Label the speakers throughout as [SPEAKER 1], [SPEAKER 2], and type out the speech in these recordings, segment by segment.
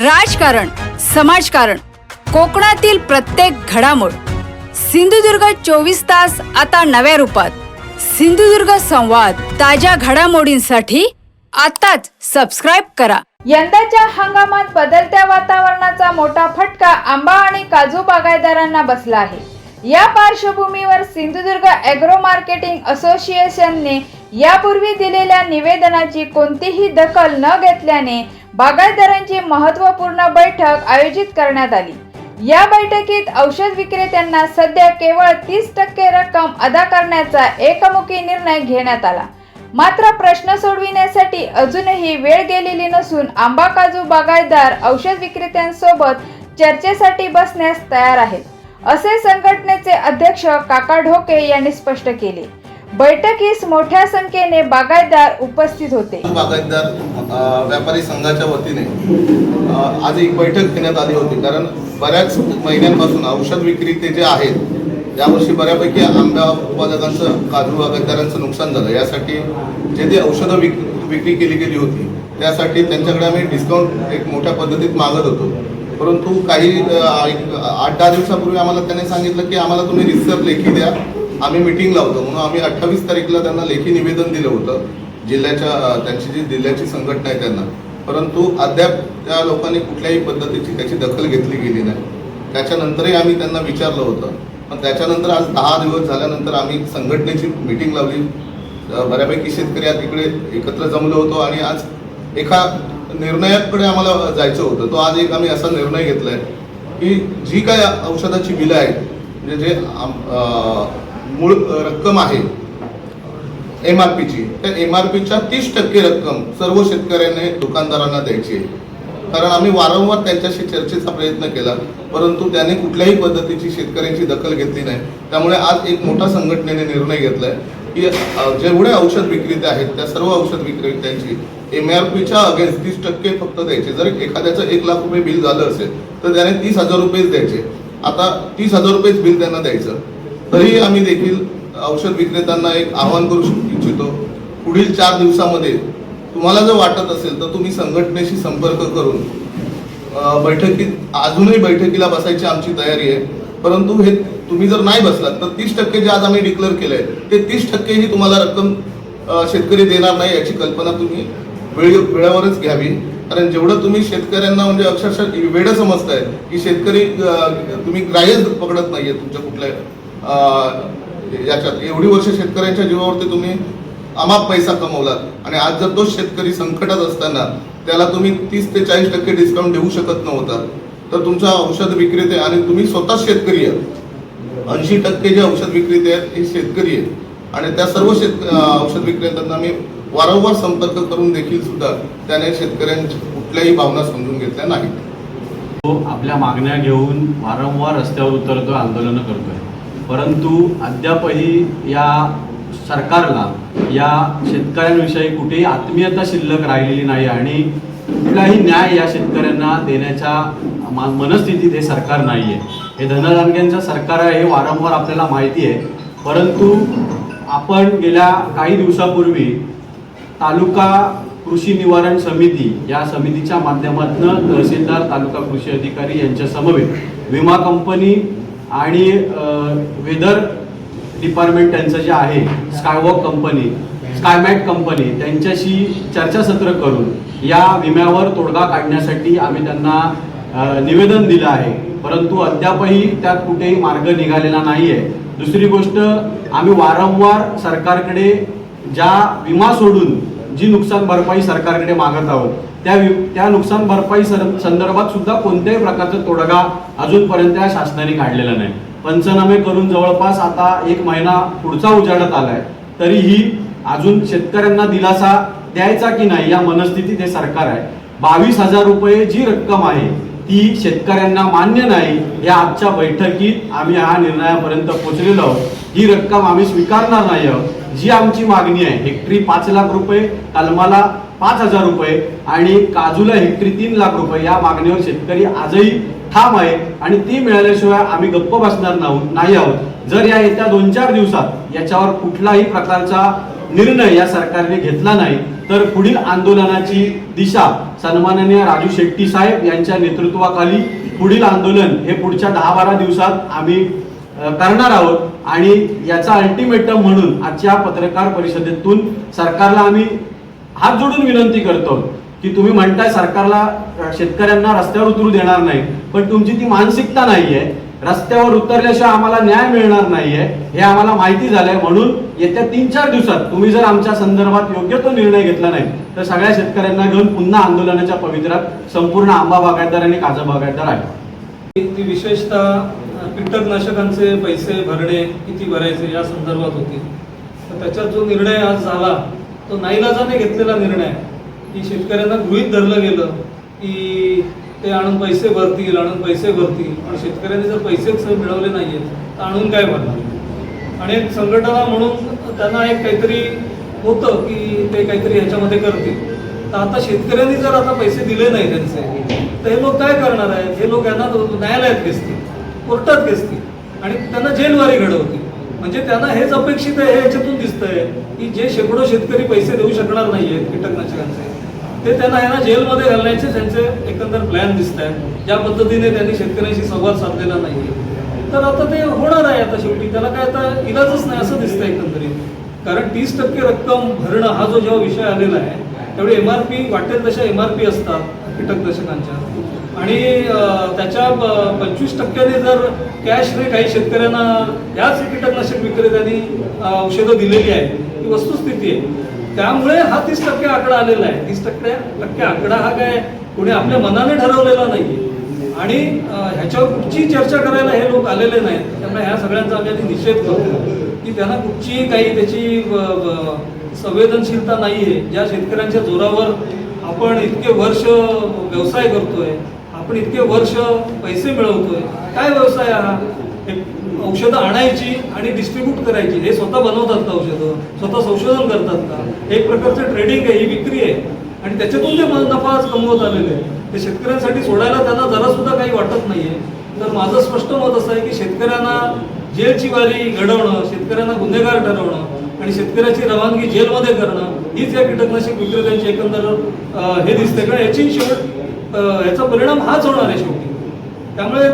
[SPEAKER 1] राजकारण, समाजकारण, कोकणातील प्रत्येक घडामोड. सिंधुदुर्ग 24 तास आता नव्या रूपात. सिंधुदुर्ग संवाद, ताज्या घडामोडींसाठी आताच सबस्क्राइब करा.
[SPEAKER 2] यंदाच्या हंगामात बदलत्या वातावरणाचा मोठा फटका आंबा आणि काजू बागायतदारांना बसला आहे. या पार्श्वभूमीवर सिंधुदुर्ग ॲग्रो मार्केटिंग असोसिएशनने यापूर्वी दिलेल्या निवेदनाची कोणतीही दखल न घेतल्याने बागायतदारांची महत्त्वपूर्ण बैठक आयोजित करण्यात आली. या बैठकीत औषध विक्रेत्यांना सध्या केवळ 30% रक्कम अदा करण्याचा एकमुखी निर्णय घेण्यात आला. मात्र प्रश्न सोडविण्यासाठी अजूनही वेळ गेलेली नसून आंबा काजू बागायतदार औषध विक्रेत्यांसोबत चर्चेसाठी बसण्यास तयार आहेत, असे संघटनेचे अध्यक्ष काका ढोके यांनी स्पष्ट केले. बैठकीस मोठ्या संख्येने बागायतदार उपस्थित होते.
[SPEAKER 3] बागायतदार व्यापारी संघाच्या वतीने आज एक बैठक घेण्यात आली होती. कारण बऱ्याच महिन्यांपासून औषध विक्रेते जे आहेत यावर्षी बऱ्यापैकी आंबा उत्पादकांचं, काजू बागायतदारांचं नुकसान झालं. यासाठी जे ते औषधं विक्री केली गेली होती त्यासाठी त्यांच्याकडे आम्ही डिस्काउंट एक मोठ्या पद्धतीत मागत होतो. परंतु काही 8-10 दिवसापूर्वी आम्हाला त्यांनी सांगितलं की आम्हाला तुम्ही रितसर लेखी द्या, आम्ही मीटिंग लावतो. म्हणून आम्ही 28 तारीखला त्यांना लेखी निवेदन दिलं होतं त्यांची जी जिल्ह्याची संघटना आहे त्यांना. परंतु अद्याप त्या लोकांनी कुठल्याही पद्धतीची त्याची दखल घेतली गेली नाही. त्याच्यानंतरही आम्ही त्यांना विचारलं होतं. पण त्याच्यानंतर आज 10 दिवस झाल्यानंतर आम्ही संघटनेची मीटिंग लावली. बऱ्यापैकी शेतकरी तिकडे एकत्र जमलो होतो आणि आज एका निर्णयाकडे आम्हाला जायचं होतं. तो आज एक आम्ही असा निर्णय घेतला आहे की जी काय औषधाची बिलं आहेत, म्हणजे जे मूळ रक्कम आहे MRPची, त्या MRPच्या 30% रक्कम सर्व शेतकऱ्यांनी दुकानदारांना द्यायची आहे. कारण आम्ही वारंवार त्यांच्याशी चर्चेचा प्रयत्न केला, परंतु त्यांनी कुठल्याही पद्धतीची शेतकऱ्यांची दखल घेतली नाही. त्यामुळे आज एक मोठा संघटनेने निर्णय घेतलाय की जेवढे औषध विक्रेते आहेत त्या सर्व औषध विक्रेत्यांची MRPच्या अगेन्स्ट 30% फक्त द्यायचे. जर एखाद्याचं 1 लाख रुपये बिल झालं असेल तर त्याने 30,000 रुपयेच द्यायचे. आता 30,000 रुपयेच बिल त्यांना द्यायचं. तरीही आम्ही देखील औषध विक्रेत्यांना एक आवाहन करू इच्छितो, पुढील 4 दिवसामध्ये तुम्हाला जर वाटत असेल तर तुम्ही संघटनेशी संपर्क करून अजूनही बैठकीला बसायची आमची तयारी आहे. परंतु हे तुम्ही जर नाही बसलात तर 30% जे आज आम्ही डिक्लेअर केलंय ते 30% ही तुम्हाला रक्कम शेतकरी देणार नाही, याची कल्पना तुम्ही वेळेवरच घ्यावी. कारण जेवढं तुम्ही शेतकऱ्यांना म्हणजे अक्षरशः वेळ समजताय की शेतकरी तुम्ही ग्राह्य पकडत नाहीये तुमच्या कुठल्या याच्यात. एवढी वर्ष शेतकऱ्यांच्या जीवावरती तुम्ही अमाप पैसा कमवलात आणि आज जर तो शेतकरी संकटात असताना त्याला तुम्ही 30 ते 40% डिस्काउंट देऊ शकत नव्हता तर तुमचा औषध विक्रेते आणि तुम्ही स्वतः शेतकरी आहात. 80% जे औषध विक्रेते आहेत हे शेतकरी आहेत आणि त्या सर्व औषध विक्रेत्यांना मी वारंवार संपर्क करून देखील सुद्धा त्याने शेतकऱ्यांची कुठल्याही भावना समजून घेतल्या नाहीत.
[SPEAKER 4] तो आपल्या मागण्या घेऊन वारंवार रस्त्यावर उतरतो, आंदोलनं करतोय. परंतु अद्यापही या सरकारला या शेतकऱ्यांविषयी कुठेही आत्मीयता शिल्लक राहिलेली नाही आणि कुठलाही न्याय या शेतकऱ्यांना देण्याच्या मनस्थितीत हे सरकार नाही आहे. हे धनदानग्यांचं सरकार आहे हे वारंवार आपल्याला माहिती आहे. परंतु आपण गेल्या काही दिवसापूर्वी तालुका कृषी निवारण समिती या समितीच्या माध्यमातून तहसीलदार, तालुका कृषी अधिकारी यांच्या समवेत विमा कंपनी आणि वेदर डिपार्टमेंट त्यांचं जे आहे स्कायमॅट कंपनी त्यांच्याशी चर्चासत्र करून या विम्यावर तोडगा काढण्यासाठी आम्ही त्यांना निवेदन दिलं आहे. परंतु अद्यापही त्यात कुठेही मार्ग निघालेला नाही आहे. दुसरी गोष्ट, आम्ही वारंवार सरकारकडे ज्या विमा सोडून जी नुकसान भरपाई सरकारकडे मागत आहोत त्या नुकसान भरपाई संदर्भात सुद्धा कोणत्याही प्रकारचा तोडगा अजूनपर्यंत या शासनाने काढलेला नाही. पंचनामे करून जवळपास आता 1 महिना पुढचा उजाडत आलाय, तरीही अजून शेतकऱ्यांना दिलासा द्यायचा की नाही या मनस्थितीत हे सरकार आहे. 22,000 रुपये जी रक्कम आहे ती शेतकऱ्यांना मान्य नाही. या आजच्या बैठकीत आम्ही हा निर्णयापर्यंत पोहोचलेलो आहोत. ही रक्कम आम्ही स्वीकारणार नाही आहोत. जी आमची मागणी आहे, हेक्टरी 5 लाख रुपये, कलमाला 5,000 रुपये आणि काजूला हेक्टरी 3 लाख रुपये, या मागणीवर शेतकरी आजही ठाम आहे आणि ती मिळाल्याशिवाय आम्ही गप्प बसणार नाही आहोत. जर या येत्या 2-4 दिवसात याच्यावर कुठलाही प्रकारचा निर्णय या सरकारने घेतला नाही तर पुढील आंदोलनाची दिशा सन्माननीय राजू शेट्टी साहेब यांच्या नेतृत्वाखाली पुढील आंदोलन हे पुढच्या 10-12 दिवसात आम्ही करणार आहोत आणि याचा अल्टिमेटम म्हणून आजच्या पत्रकार परिषदेतून सरकारला आम्ही हात जोडून विनंती करतो की तुम्ही म्हणताय सरकारला शेतकऱ्यांना रस्त्यावर उतरू देणार नाही, पण तुमची ती मानसिकता नाहीये. रस्त्यावर उतरल्याशिवाय आम्हाला न्याय मिळणार नाहीये हे आम्हाला माहिती झालंय. म्हणून येत्या 3-4 दिवसात तुम्ही जर आमच्या संदर्भात योग्य तो निर्णय घेतला नाही तर सगळ्या शेतकऱ्यांना घेऊन पुन्हा आंदोलनाच्या पवित्र्यात संपूर्ण आंबा बागायतदार आणि काजू बागायतदार आहे.
[SPEAKER 5] ती विशेषतः कीटकनाशकांचे पैसे भरणे किती भरायचे या संदर्भात होती. तर त्याच्यात जो निर्णय आज झाला तो नाईलाजाने घेतलेला निर्णय की शेतकऱ्यांना गृहीत धरलं गेलं की ते आणून पैसे भरतील पण शेतकऱ्यांनी जर पैसेच मिळवले नाहीयेत तर आणून काय भरणार. आणि एक संघटना म्हणून त्यांना एक काहीतरी होतं की ते काहीतरी ह्याच्यामध्ये करतील. तर आता शेतकऱ्यांनी जर आता पैसे दिले नाही त्यांचे तर हे लोक काय करणार आहेत. हे लोक यांना न्यायालयात घेसतील, कोर्टात घेसतील आणि त्यांना जेलवारी घडवतील. म्हणजे त्यांना हेच अपेक्षित आहे. हे याच्यातून दिसतंय की जे शेकडो शेतकरी पैसे देऊ शकणार नाहीयेत कीटकनाशकांचे ते त्यांना यांना जेलमध्ये घालण्याचे त्यांचे एकंदर प्लॅन दिसत आहेत. ज्या पद्धतीने त्यांनी शेतकऱ्यांशी संवाद साधलेला नाहीये तर आता ते होणार आहे. आता शेवटी त्याला काय आता इलाजच नाही असं दिसतंय एकंदरीत. कारण 30% रक्कम भरणं हा जो जेव्हा विषय आलेला आहे तेवढे MRP वाटेल तशा MRP असतात कीटकनाशकांच्या आणि त्याच्या 25% जर कॅशने काही शेतकऱ्यांना याच कीटकनाशक विक्रेत्यांनी औषधं दिलेली आहेत ही वस्तुस्थिती आहे. त्यामुळे हा 30% आकडा आलेला आहे. 30% आकडा हा काय कोणी आपल्या मनाने ठरवलेला नाहीये आणि ह्याच्यावर कुठची चर्चा करायला हे लोक आलेले नाहीत. त्यामुळे ह्या सगळ्यांचा आम्ही निषेध करतो की त्यांना कुठची काही त्याची संवेदनशीलता नाहीये. ज्या शेतकऱ्यांच्या जोरावर आपण इतके वर्ष व्यवसाय करतोय, आपण इतके वर्ष पैसे मिळवतोय, काय व्यवसाय हा. औषधं आणायची आणि डिस्ट्रीब्यूट करायची. हे स्वतः बनवतात का औषधं, स्वतः संशोधन करतात का. एक प्रकारचं ट्रेडिंग आहे, ही विक्री आहे आणि त्याच्यातून ते नफा आज कमवत आलेले आहे. ते शेतकऱ्यांसाठी सोडायला त्यांना जरा सुद्धा काही वाटत नाहीये. तर माझं स्पष्ट मत असं आहे की शेतकऱ्यांना जेलची वारी घडवणं, शेतकऱ्यांना गुन्हेगार ठरवणं आणि शेतकऱ्याची रवानगी जेलमध्ये करणं हीच या कीटकनाशक विक्रेत्यांची एकंदर हे दिसते. कारण याची याचा परिणाम हाच होणार आहे शेवटी. त्यामुळे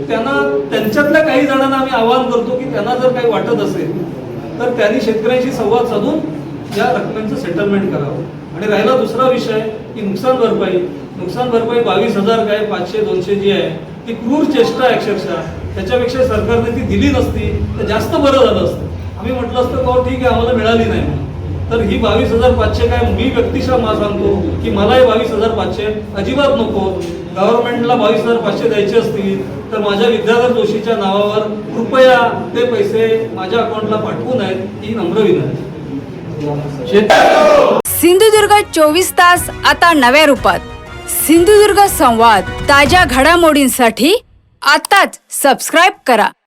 [SPEAKER 5] त्यांना त्यांच्यातल्या काही जणांना आम्ही आवाहन करतो की त्यांना जर काही वाटत असेल तर त्यांनी शेतकऱ्यांशी संवाद साधून या रकमेचं सेटलमेंट करावं. आणि राहिला दुसरा विषय की नुकसान भरपाई 22,000 काय 500-200 जी आहे ती क्रूर चेष्टा आहे अक्षरशः. त्याच्यापेक्षा सरकारने ती दिली नसती तर जास्त बरं झालं असतं. आम्ही म्हटलं असतं की ठीक आहे आम्हाला मिळाली नाही. तर ही 22,500 काय मी व्यक्तिशः सांगतो की मला हे 22,500 अजिबात नको. गव्हर्नमेंटला 22,500 द्यायचे असतील तर माझ्या विद्याधर जोशीच्या नावावर कृपया ते पैसे माझ्या अकाउंटला पाठवू नयेत ही नम्र विनंती.
[SPEAKER 1] सिंधुदुर्ग 24 तास आता नव्या रूपात. सिंधुदुर्ग संवाद ताज्या घडामोडींसाठी आताच सबस्क्राईब करा.